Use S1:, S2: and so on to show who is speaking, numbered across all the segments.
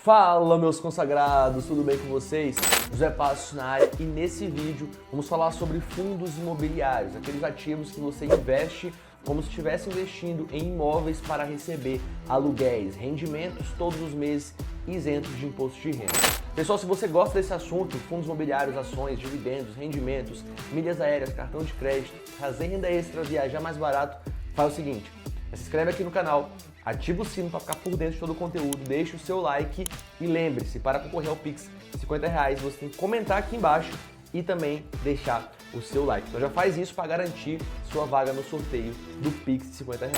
S1: Fala, meus consagrados, tudo bem com vocês? José Passos na área e nesse vídeo vamos falar sobre fundos imobiliários, aqueles ativos que você investe como se estivesse investindo em imóveis para receber aluguéis, rendimentos todos os meses isentos de imposto de renda. Pessoal, se você gosta desse assunto, fundos imobiliários, ações, dividendos, rendimentos, milhas aéreas, cartão de crédito, fazer renda extra, viajar mais barato, faz o seguinte, se inscreve aqui no canal, ativa o sino para ficar por dentro de todo o conteúdo, deixa o seu like e lembre-se, para concorrer ao Pix R$50, você tem que comentar aqui embaixo e também deixar o seu like. Então já faz isso para garantir sua vaga no sorteio do Pix de R$50.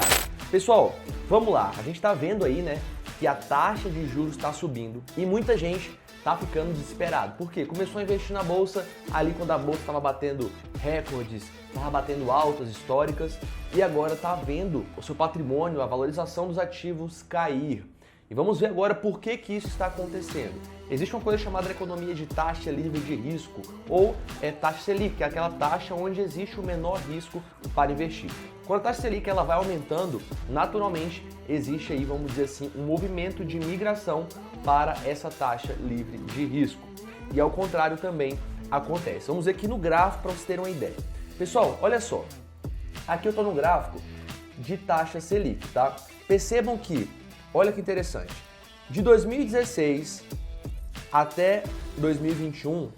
S1: Pessoal, vamos lá, a gente está vendo aí, né, que a taxa de juros está subindo e muita gente tá ficando desesperado. Por quê? Começou a investir na bolsa ali quando a bolsa estava batendo recordes, estava batendo altas históricas e agora tá vendo o seu patrimônio, a valorização dos ativos cair. E vamos ver agora por que isso está acontecendo. Existe uma coisa chamada economia de taxa livre de risco ou taxa Selic, que é aquela taxa onde existe o menor risco para investir. Quando a taxa Selic ela vai aumentando, naturalmente existe aí, vamos dizer assim, um movimento de migração para essa taxa livre de risco. E ao contrário também acontece. Vamos ver aqui no gráfico para vocês terem uma ideia. Pessoal, olha só. Aqui eu estou no gráfico de taxa Selic, tá? Percebam que, olha que interessante, de 2016 até 2021,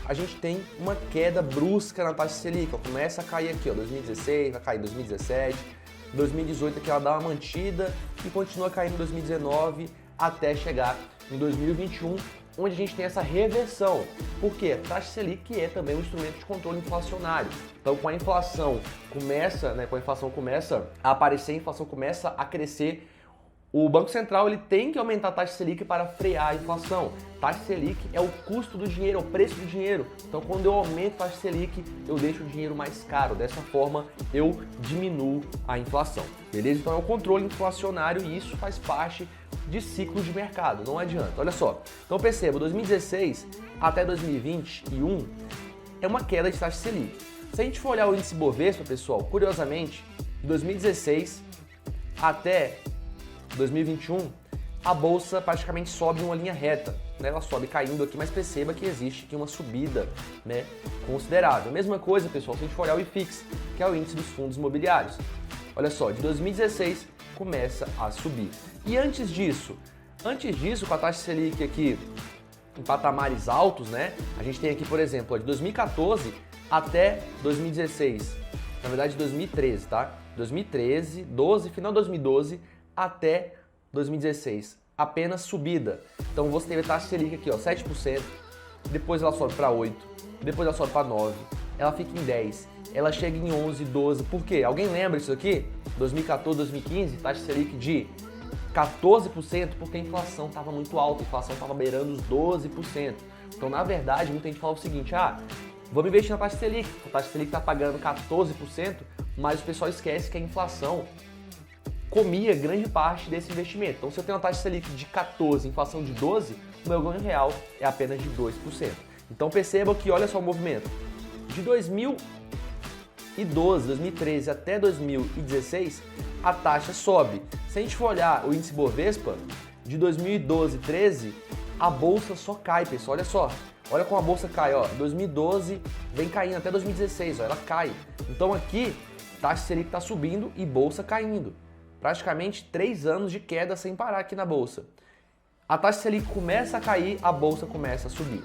S1: a gente tem uma queda brusca na taxa Selic. Ó, começa a cair aqui, ó, 2016, vai cair em 2017, 2018 aqui ela dá uma mantida e continua caindo em 2019 até chegar em 2021, onde a gente tem essa reversão. Por quê? A taxa Selic é também um instrumento de controle inflacionário. Então, com a inflação começa, né, a aparecer, a inflação começa a crescer, o Banco Central ele tem que aumentar a taxa Selic para frear a inflação. Taxa Selic é o custo do dinheiro, é o preço do dinheiro. Então, quando eu aumento a taxa Selic, eu deixo o dinheiro mais caro. Dessa forma, eu diminuo a inflação. Beleza? Então, é o controle inflacionário e isso faz parte de ciclos de mercado. Não adianta. Olha só. Então, perceba, 2016 até 2021 é uma queda de taxa Selic. Se a gente for olhar o índice Bovespa, pessoal, curiosamente, de 2016 até 2021, a bolsa praticamente sobe em uma linha reta, né? Ela sobe caindo aqui, mas perceba que existe aqui uma subida, né, considerável. Mesma coisa, pessoal, se a gente for olhar o IFIX, que é o índice dos fundos imobiliários. Olha só, de 2016 começa a subir. E antes disso, com a taxa Selic aqui em patamares altos, né? A gente tem aqui, por exemplo, de 2014 até 2016, na verdade 2013, tá? 2013, 12, final de 2012 até 2016, apenas subida. Então você teve a taxa Selic aqui, ó, 7%, depois ela sobe para 8%, depois ela sobe para 9%, ela fica em 10%, ela chega em 11%, 12%. Por quê? Alguém lembra isso aqui? 2014, 2015, taxa Selic de 14%, porque a inflação estava muito alta, a inflação estava beirando os 12%. Então, na verdade, muita gente fala o seguinte, vamos investir na taxa Selic, a taxa Selic está pagando 14%, mas o pessoal esquece que a inflação comia grande parte desse investimento. Então, se eu tenho uma taxa Selic de 14, inflação de 12, o meu ganho real é apenas de 2%. Então, percebam que, olha só o movimento. De 2012, 2013 até 2016, a taxa sobe. Se a gente for olhar o índice Bovespa, de 2012, 13, a bolsa só cai, pessoal. Olha só. Olha como a bolsa cai, ó. 2012 vem caindo até 2016, ó, ela cai. Então, aqui, taxa Selic está subindo e bolsa caindo. Praticamente 3 anos de queda sem parar aqui na bolsa. A taxa Selic começa a cair, a bolsa começa a subir.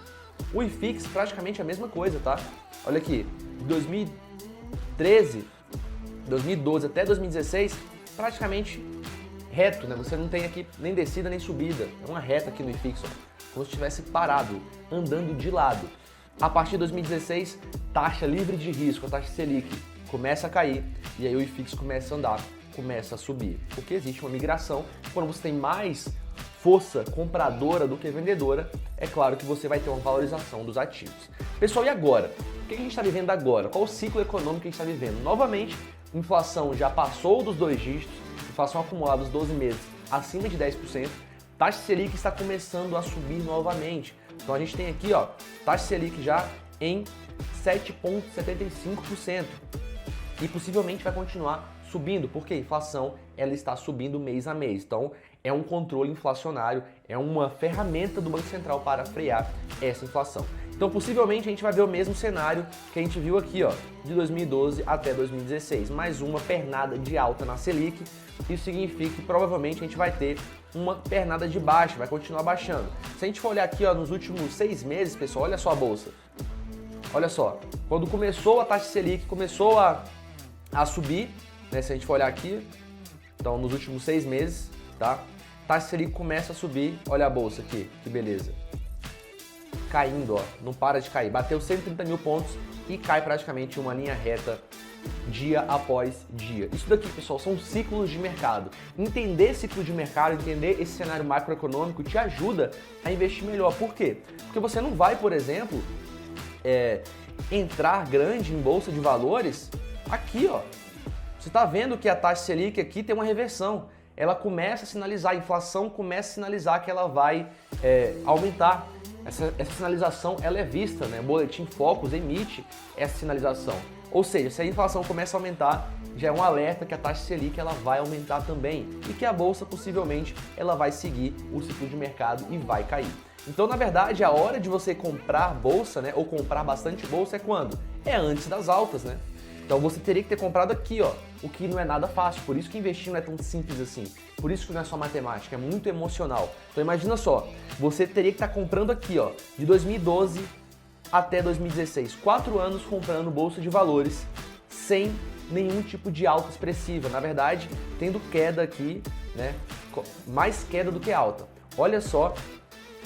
S1: O IFIX praticamente a mesma coisa, tá? Olha aqui, de 2013, 2012 até 2016, praticamente reto, né? Você não tem aqui nem descida nem subida. É uma reta aqui no IFIX, ó, como se estivesse parado, andando de lado. A partir de 2016, taxa livre de risco, a taxa Selic começa a cair e aí o IFIX começa a andar, começa a subir, porque existe uma migração. Quando você tem mais força compradora do que vendedora, é claro que você vai ter uma valorização dos ativos. Pessoal, e agora? O que a gente está vivendo agora? Qual o ciclo econômico que a gente está vivendo? Novamente, inflação já passou dos 2 dígitos, inflação acumulada dos 12 meses acima de 10%, taxa Selic está começando a subir novamente. Então a gente tem aqui, ó, taxa Selic já em 7,75% e possivelmente vai continuar subindo, porque a inflação ela está subindo mês a mês. Então, é um controle inflacionário, é uma ferramenta do Banco Central para frear essa inflação. Então, possivelmente, a gente vai ver o mesmo cenário que a gente viu aqui, ó, de 2012 até 2016. Mais uma pernada de alta na Selic. Isso significa que provavelmente a gente vai ter uma pernada de baixa, vai continuar baixando. Se a gente for olhar aqui, ó, nos últimos 6 meses, pessoal, olha só a bolsa. Olha só, quando começou a taxa Selic, começou a subir, né? Se a gente for olhar aqui, então nos últimos 6 meses, tá? Taxa Selic começa a subir, olha a bolsa aqui, que beleza. Caindo, ó, não para de cair. Bateu 130 mil pontos e cai praticamente uma linha reta dia após dia. Isso daqui, pessoal, são ciclos de mercado. Entender ciclo de mercado, entender esse cenário macroeconômico te ajuda a investir melhor. Por quê? Porque você não vai, por exemplo, entrar grande em bolsa de valores aqui, ó. Você está vendo que a taxa Selic aqui tem uma reversão. Ela começa a sinalizar, a inflação começa a sinalizar que ela vai aumentar. Essa sinalização ela é vista, né? O Boletim Focus emite essa sinalização. Ou seja, se a inflação começa a aumentar, já é um alerta que a taxa Selic ela vai aumentar também e que a bolsa possivelmente ela vai seguir o ciclo de mercado e vai cair. Então, na verdade, a hora de você comprar bolsa, né, ou comprar bastante bolsa é quando? É antes das altas, né? Então você teria que ter comprado aqui, ó, o que não é nada fácil. Por isso que investir não é tão simples assim. Por isso que não é só matemática, é muito emocional. Então imagina só, você teria que estar comprando aqui, ó, de 2012 até 2016, 4 anos comprando bolsa de valores sem nenhum tipo de alta expressiva. Na verdade, tendo queda aqui, né, mais queda do que alta. Olha só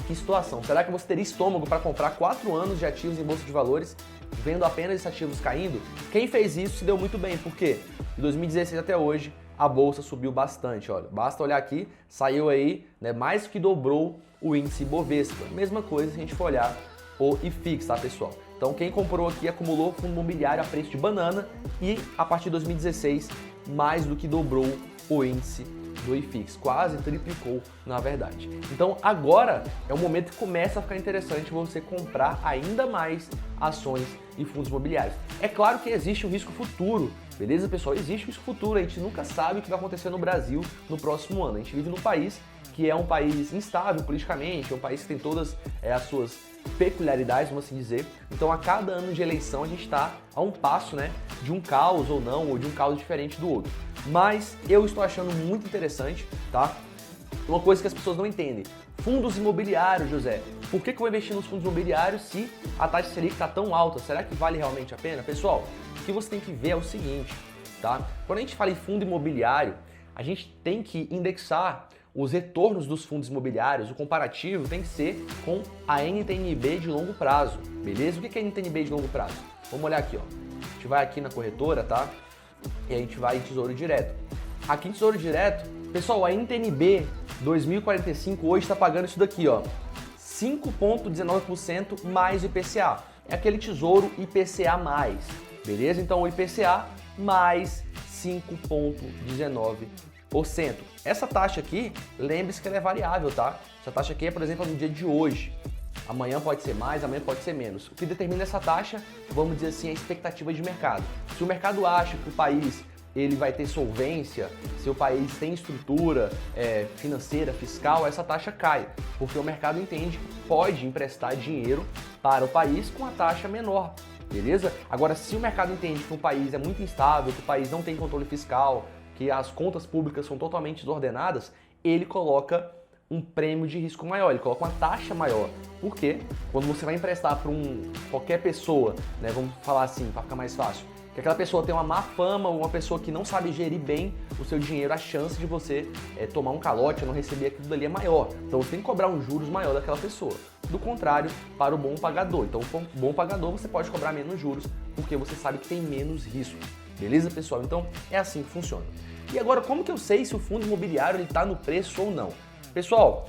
S1: que situação. Será que você teria estômago para comprar 4 anos de ativos em bolsa de valores vendo apenas esses ativos caindo? Quem fez isso se deu muito bem, porque de 2016 até hoje a bolsa subiu bastante, olha. Basta olhar aqui, saiu aí, né, mais que dobrou o índice Bovespa. Mesma coisa se a gente for olhar o IFIX, tá, pessoal? Então quem comprou aqui acumulou fundo imobiliário a preço de banana e a partir de 2016 mais do que dobrou o índice do IFIX, quase triplicou na verdade. Então agora é o momento que começa a ficar interessante você comprar ainda mais ações e fundos imobiliários. É claro que existe um risco futuro, beleza, pessoal? Existe um risco futuro, a gente nunca sabe o que vai acontecer no Brasil no próximo ano. A gente vive num país que é um país instável politicamente, é um país que tem todas as suas peculiaridades, vamos assim dizer. Então a cada ano de eleição a gente está a um passo, né, de um caos ou não, ou de um caos diferente do outro. Mas eu estou achando muito interessante, tá? Uma coisa que as pessoas não entendem. Fundos imobiliários, José. Por que eu vou investir nos fundos imobiliários se a taxa Selic está tão alta? Será que vale realmente a pena? Pessoal, o que você tem que ver é o seguinte, tá? Quando a gente fala em fundo imobiliário, a gente tem que indexar os retornos dos fundos imobiliários, o comparativo tem que ser com a NTN-B de longo prazo, beleza? O que é NTN-B de longo prazo? Vamos olhar aqui, ó. A gente vai aqui na corretora, tá? E a gente vai em Tesouro Direto. Aqui em Tesouro Direto, pessoal, a NTN-B 2045 hoje está pagando isso daqui, ó, 5,19% mais o IPCA. É aquele Tesouro IPCA+, beleza? Então o IPCA mais 5,19%. Essa taxa aqui, lembre-se que ela é variável, tá? Essa taxa aqui é, por exemplo, no dia de hoje. Amanhã pode ser mais, amanhã pode ser menos. O que determina essa taxa, vamos dizer assim, é a expectativa de mercado. Se o mercado acha que o país ele vai ter solvência, se o país tem estrutura financeira, fiscal, essa taxa cai, porque o mercado entende que pode emprestar dinheiro para o país com a taxa menor, beleza? Agora, se o mercado entende que o país é muito instável, que o país não tem controle fiscal, que as contas públicas são totalmente desordenadas, ele coloca um prêmio de risco maior, ele coloca uma taxa maior. Por quê? Quando você vai emprestar para qualquer pessoa, né, vamos falar assim, para ficar mais fácil, que aquela pessoa tem uma má fama, ou uma pessoa que não sabe gerir bem o seu dinheiro, a chance de você tomar um calote ou não receber aquilo dali é maior. Então você tem que cobrar um juros maior daquela pessoa. Do contrário, para o bom pagador. Então, o bom pagador você pode cobrar menos juros, porque você sabe que tem menos risco. Beleza, pessoal? Então, é assim que funciona. E agora, como que eu sei se o fundo imobiliário está no preço ou não? Pessoal,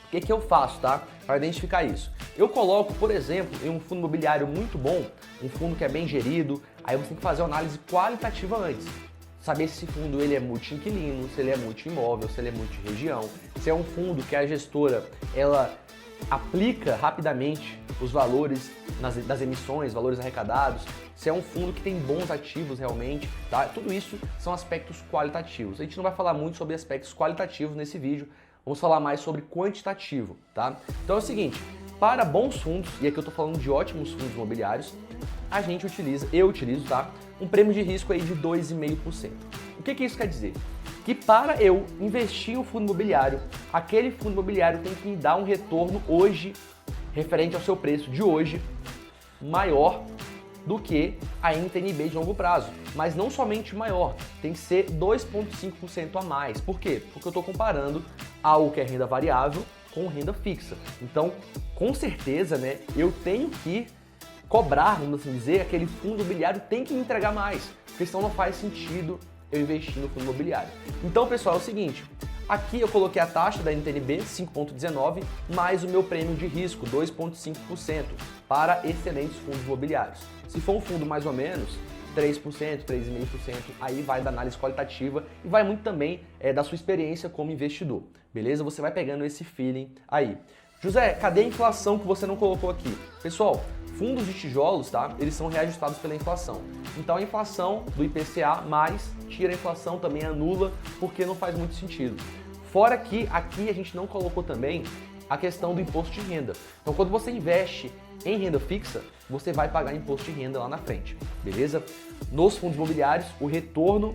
S1: o que eu faço, tá? Para identificar isso. Eu coloco, por exemplo, em um fundo imobiliário muito bom, um fundo que é bem gerido, aí você tem que fazer uma análise qualitativa antes. Saber se esse fundo ele é multi-inquilino, se ele é multi-imóvel, se ele é multi-região, se é um fundo que a gestora ela aplica rapidamente os valores das emissões, valores arrecadados, se é um fundo que tem bons ativos realmente, tá? Tudo isso são aspectos qualitativos. A gente não vai falar muito sobre aspectos qualitativos nesse vídeo, vamos falar mais sobre quantitativo, tá? Então é o seguinte, para bons fundos, e aqui eu tô falando de ótimos fundos imobiliários, eu utilizo, tá? Um prêmio de risco aí de 2,5%. O que isso quer dizer? Que para eu investir em um fundo imobiliário, aquele fundo imobiliário tem que me dar um retorno hoje, referente ao seu preço de hoje, maior do que a NTN-B de longo prazo. Mas não somente maior, tem que ser 2,5% a mais. Por quê? Porque eu estou comparando algo que é renda variável com renda fixa. Então, com certeza, né, eu tenho que cobrar, vamos assim dizer, aquele fundo imobiliário tem que me entregar mais, porque senão não faz sentido eu investir no fundo imobiliário. Então, pessoal, é o seguinte, aqui eu coloquei a taxa da NTN-B, 5,19, mais o meu prêmio de risco, 2,5%, para excelentes fundos imobiliários. Se for um fundo mais ou menos, 3%, 3,5%, aí vai da análise qualitativa e vai muito também da sua experiência como investidor, beleza? Você vai pegando esse feeling aí. José, cadê a inflação que você não colocou aqui? Pessoal, fundos de tijolos, tá? Eles são reajustados pela inflação. Então a inflação do IPCA mais tira a inflação, também anula, porque não faz muito sentido. Fora que aqui a gente não colocou também a questão do imposto de renda. Então quando você investe em renda fixa, você vai pagar imposto de renda lá na frente, beleza? Nos fundos imobiliários, o retorno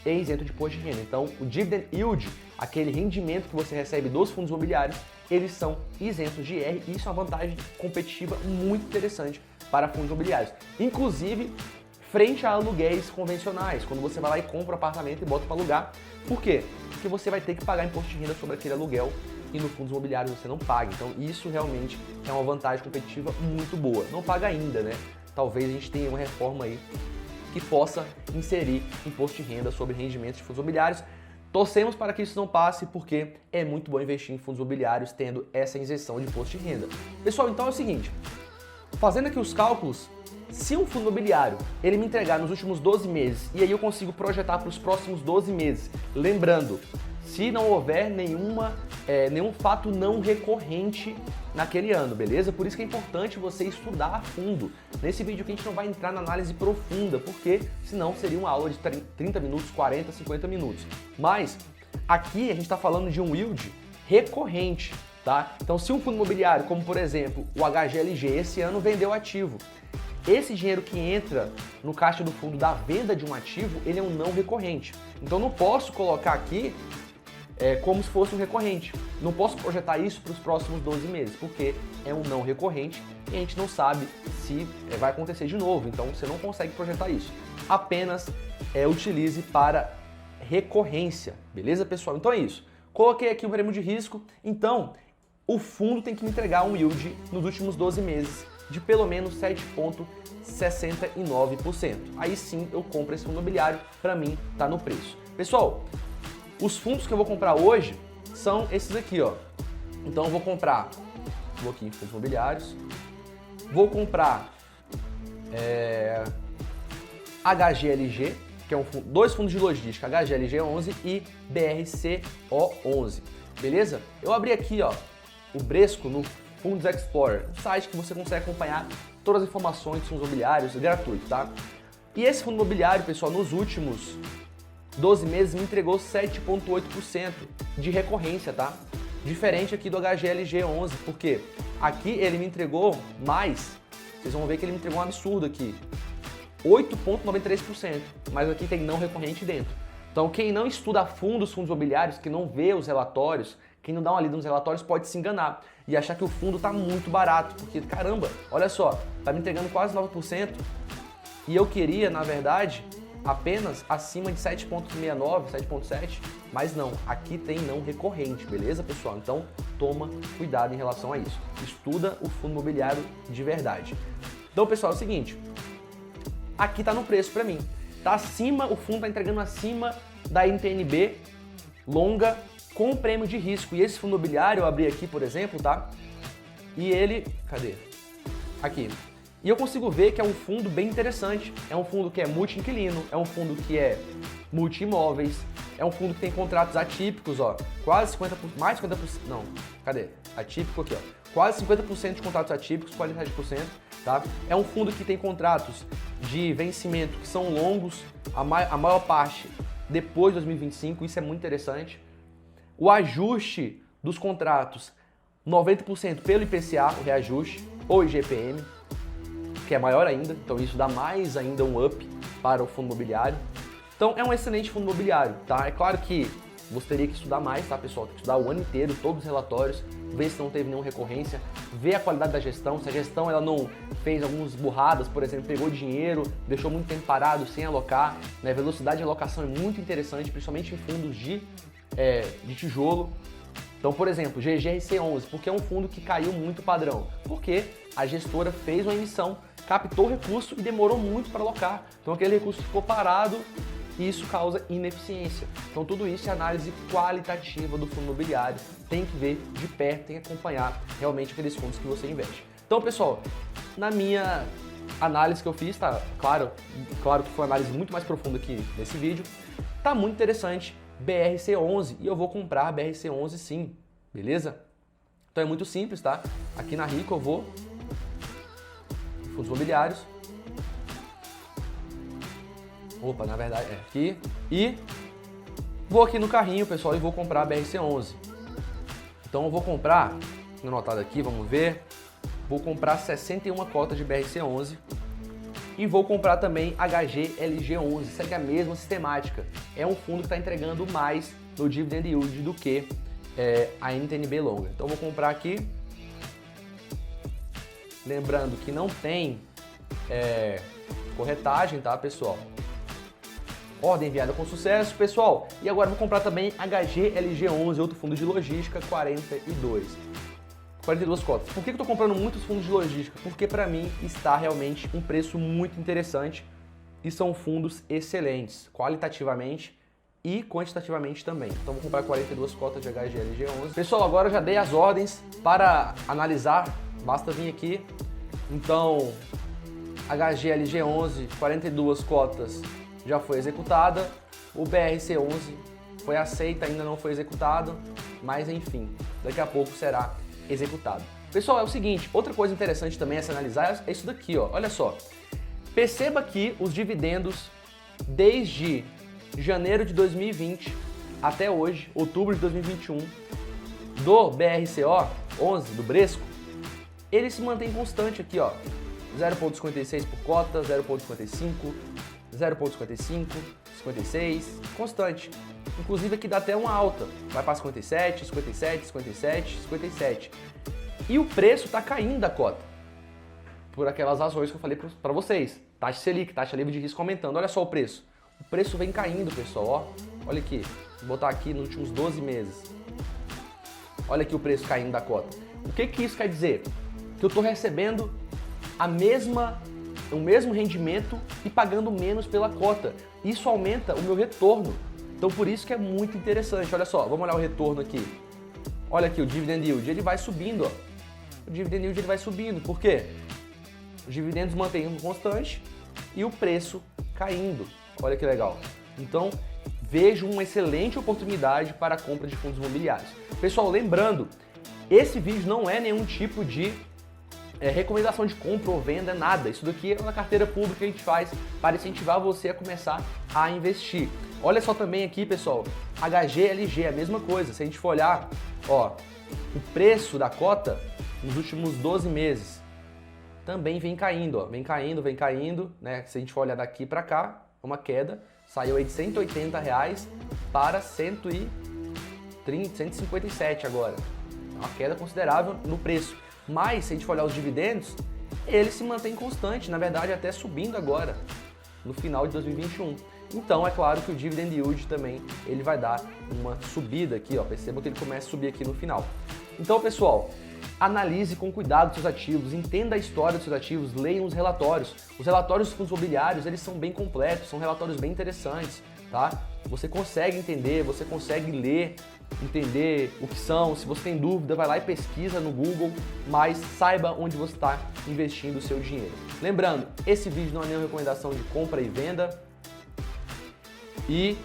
S1: é isento de imposto de renda. Então o dividend yield, aquele rendimento que você recebe dos fundos imobiliários, eles são isentos de IR e isso é uma vantagem competitiva muito interessante para fundos imobiliários. Inclusive, frente a aluguéis convencionais, quando você vai lá e compra um apartamento e bota para alugar. Por quê? Porque você vai ter que pagar imposto de renda sobre aquele aluguel e no fundos imobiliários você não paga. Então isso realmente é uma vantagem competitiva muito boa. Não paga ainda, né? Talvez a gente tenha uma reforma aí que possa inserir imposto de renda sobre rendimentos de fundos imobiliários. Torcemos para que isso não passe, porque é muito bom investir em fundos imobiliários tendo essa isenção de imposto de renda. Pessoal, então é o seguinte, fazendo aqui os cálculos, se um fundo imobiliário ele me entregar nos últimos 12 meses e aí eu consigo projetar para os próximos 12 meses, lembrando, se não houver nenhum fato não recorrente naquele ano, beleza? Por isso que é importante você estudar a fundo. Nesse vídeo aqui a gente não vai entrar na análise profunda, porque senão seria uma aula de 30 minutos, 40, 50 minutos. Mas aqui a gente está falando de um yield recorrente, tá? Então se um fundo imobiliário, como por exemplo o HGLG, esse ano vendeu ativo, esse dinheiro que entra no caixa do fundo da venda de um ativo, ele é um não recorrente. Então não posso colocar aqui como se fosse um recorrente. Não posso projetar isso para os próximos 12 meses, porque é um não recorrente e a gente não sabe se vai acontecer de novo, então você não consegue projetar isso. Apenas utilize para recorrência, beleza, pessoal? Então é isso. Coloquei aqui o prêmio de risco, então o fundo tem que me entregar um yield nos últimos 12 meses de pelo menos 7,69%. Aí sim eu compro esse fundo imobiliário, para mim tá no preço. Pessoal, os fundos que eu vou comprar hoje são esses aqui, ó. Então eu vou comprar, vou aqui em fundos imobiliários, vou comprar HGLG, que é dois fundos de logística, HGLG 11 e BRCO 11, beleza? Eu abri aqui, ó, o Bresco no Fundos Explorer, um site que você consegue acompanhar todas as informações de fundos imobiliários, gratuito, tá? E esse fundo imobiliário, pessoal, nos últimos 12 meses me entregou 7,8% de recorrência, tá? Diferente aqui do HGLG 11, porque aqui ele me entregou mais, vocês vão ver que ele me entregou um absurdo aqui, 8,93%, mas aqui tem não recorrente dentro. Então quem não estuda a fundo os fundos imobiliários, que não vê os relatórios, quem não dá uma lida nos relatórios pode se enganar e achar que o fundo está muito barato, porque caramba, olha só, tá me entregando quase 9% e eu queria, na verdade, apenas acima de 7,69, 7,7, mas não, aqui tem não recorrente, beleza, pessoal? Então toma cuidado em relação a isso, estuda o fundo imobiliário de verdade. Então, pessoal, é o seguinte, aqui tá no preço para mim, tá acima, o fundo tá entregando acima da NTN-B longa com prêmio de risco, e esse fundo imobiliário eu abri aqui, por exemplo, tá? E ele, cadê? Aqui. E eu consigo ver que é um fundo bem interessante, é um fundo que é multi-inquilino, é um fundo que é multi-imóveis, é um fundo que tem contratos atípicos, ó, quase 50%, mais 50%, não, cadê? Atípico aqui, ó, quase 50% de contratos atípicos, 47%, tá? É um fundo que tem contratos de vencimento que são longos, a maior parte depois de 2025, isso é muito interessante. O ajuste dos contratos, 90% pelo IPCA, o reajuste, ou IGPM, que é maior ainda, então isso dá mais ainda um up para o fundo imobiliário. Então é um excelente fundo imobiliário, tá? É claro que você teria que estudar mais, tá, pessoal? Tem que estudar o ano inteiro, todos os relatórios, ver se não teve nenhuma recorrência, ver a qualidade da gestão, se a gestão ela não fez algumas burradas, por exemplo, pegou dinheiro, deixou muito tempo parado sem alocar, né? Velocidade de alocação é muito interessante, principalmente em fundos de tijolo. Então, por exemplo, GGRC11, porque é um fundo que caiu muito padrão? Porque a gestora fez uma emissão, captou recurso e demorou muito para alocar. Então aquele recurso ficou parado e isso causa ineficiência. Então tudo isso é análise qualitativa do fundo imobiliário. Tem que ver de perto, tem que acompanhar realmente aqueles fundos que você investe. Então, pessoal, na minha análise que eu fiz, tá? Claro que foi uma análise muito mais profunda aqui nesse vídeo. Tá muito interessante BRC11 e eu vou comprar BRC11 sim, beleza? Então é muito simples, tá? Aqui na Rico eu vou fundos imobiliários. Opa, na verdade é aqui. E vou aqui no carrinho, pessoal, e vou comprar a BRC11. Então eu vou comprar, anotado aqui, vamos ver. Vou comprar 61 cotas de BRC11 e vou comprar também HGLG11. Segue a mesma sistemática. É um fundo que está entregando mais no dividend yield do que a NTNB longa. Então eu vou comprar aqui. Lembrando que não tem corretagem, tá, pessoal? Ordem enviada com sucesso, pessoal. E agora vou comprar também HGLG11, outro fundo de logística, 42 cotas. Por que eu tô comprando muitos fundos de logística? Porque para mim está realmente um preço muito interessante e são fundos excelentes, qualitativamente e quantitativamente também. Então vou comprar 42 cotas de HGLG11. Pessoal, agora eu já dei as ordens para analisar, basta vir aqui. Então, HGLG11, 42 cotas já foi executada, o BRC11 foi aceita, ainda não foi executado, mas enfim, daqui a pouco será executado. Pessoal, é o seguinte, outra coisa interessante também a se analisar é isso daqui, ó. Olha só. Perceba que os dividendos desde janeiro de 2020 até hoje, outubro de 2021, do BRCO 11, do Bresco, ele se mantém constante aqui, ó. 0,56 por cota, 0,55, 0,55, 56, constante. Inclusive aqui dá até uma alta, vai para 57, 57, 57, 57. E o preço está caindo da cota, por aquelas razões que eu falei para vocês. Taxa Selic, taxa livre de risco aumentando. Olha só o preço. O preço vem caindo, pessoal, ó. Olha aqui, vou botar aqui nos últimos 12 meses. Olha aqui o preço caindo da cota. O que isso quer dizer? Que eu estou recebendo o mesmo rendimento e pagando menos pela cota. Isso aumenta o meu retorno. Então por isso que é muito interessante. Olha só, vamos olhar o retorno aqui. Olha aqui o dividend yield, ele vai subindo, ó. O dividend yield ele vai subindo. Por quê? Os dividendos mantêm constante e o preço caindo. Olha que legal. Então vejo uma excelente oportunidade para a compra de fundos imobiliários. Pessoal, lembrando, esse vídeo não é nenhum tipo de recomendação de compra ou venda, nada. Isso daqui é uma carteira pública que a gente faz para incentivar você a começar a investir. Olha só também aqui, pessoal, HGLG, a mesma coisa. Se a gente for olhar, ó, o preço da cota nos últimos 12 meses também vem caindo, ó, vem caindo, né? Se a gente for olhar daqui para cá, uma queda, saiu aí de R$180 para 157 agora. Uma queda considerável no preço. Mas, se a gente for olhar os dividendos, ele se mantém constante, na verdade até subindo agora, no final de 2021. Então, é claro que o dividend yield também, ele vai dar uma subida aqui, ó. Percebam que ele começa a subir aqui no final. Então, pessoal, analise com cuidado os seus ativos, entenda a história dos seus ativos, leiam os relatórios. Os relatórios dos fundos imobiliários, eles são bem completos, são relatórios bem interessantes, tá? Você consegue entender, você consegue ler, entender o que são. Se você tem dúvida, vai lá e pesquisa no Google, mas saiba onde você está investindo o seu dinheiro. Lembrando, esse vídeo não é nenhuma recomendação de compra e venda. E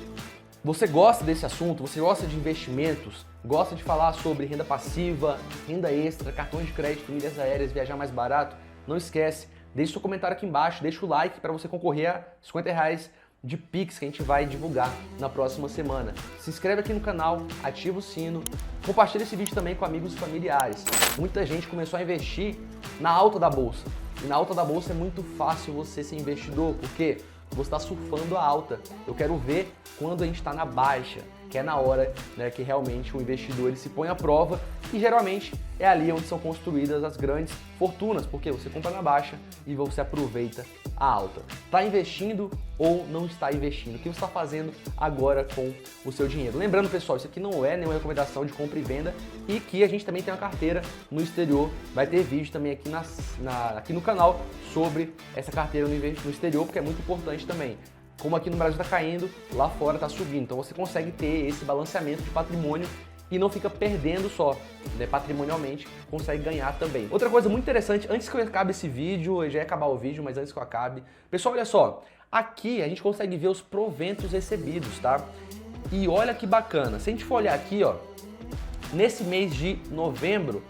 S1: você gosta desse assunto, você gosta de investimentos, gosta de falar sobre renda passiva, renda extra, cartões de crédito, milhas aéreas, viajar mais barato, não esquece, deixe seu comentário aqui embaixo, deixa o like para você concorrer a R$50 de Pix que a gente vai divulgar na próxima semana. Se inscreve aqui no canal, ativa o sino, compartilha esse vídeo também com amigos e familiares. Muita gente começou a investir na alta da bolsa. E na alta da bolsa é muito fácil você ser investidor, porque você está surfando a alta. Eu quero ver quando a gente está na baixa, que é na hora, né, que realmente o investidor ele se põe à prova, e geralmente é ali onde são construídas as grandes fortunas, porque você compra na baixa e você aproveita a alta. Está investindo ou não está investindo? O que você está fazendo agora com o seu dinheiro? Lembrando, pessoal, isso aqui não é nenhuma recomendação de compra e venda, e que a gente também tem uma carteira no exterior. Vai ter vídeo também aqui, aqui no canal sobre essa carteira no exterior, porque é muito importante também. Como aqui no Brasil está caindo, lá fora está subindo. Então você consegue ter esse balanceamento de patrimônio e não fica perdendo só, né? Patrimonialmente, consegue ganhar também. Outra coisa muito interessante, antes que eu acabe esse vídeo, eu já ia acabar o vídeo, mas antes que eu acabe, pessoal, olha só, aqui a gente consegue ver os proventos recebidos, tá? E olha que bacana, se a gente for olhar aqui, ó, nesse mês de novembro,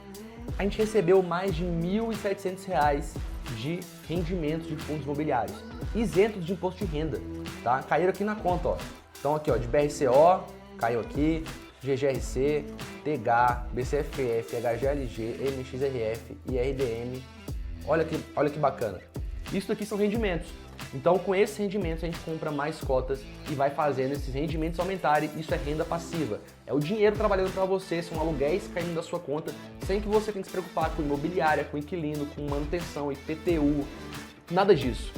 S1: a gente recebeu mais de R$ 1.700 de rendimentos de fundos imobiliários, isentos de imposto de renda, tá? Caíram aqui na conta, ó. Então aqui, ó, de BRCO, caiu aqui, GGRC, TH, BCFF, HGLG, MXRF, IRDM. Olha que bacana. Isso aqui são rendimentos. Então, com esses rendimentos, a gente compra mais cotas e vai fazendo esses rendimentos aumentarem. Isso é renda passiva. É o dinheiro trabalhando para você, são aluguéis caindo da sua conta, sem que você tenha que se preocupar com imobiliária, com inquilino, com manutenção, IPTU, nada disso.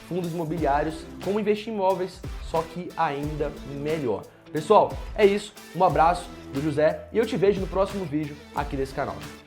S1: Fundos imobiliários, como investir em imóveis, só que ainda melhor. Pessoal, é isso. Um abraço do José e eu te vejo no próximo vídeo aqui desse canal.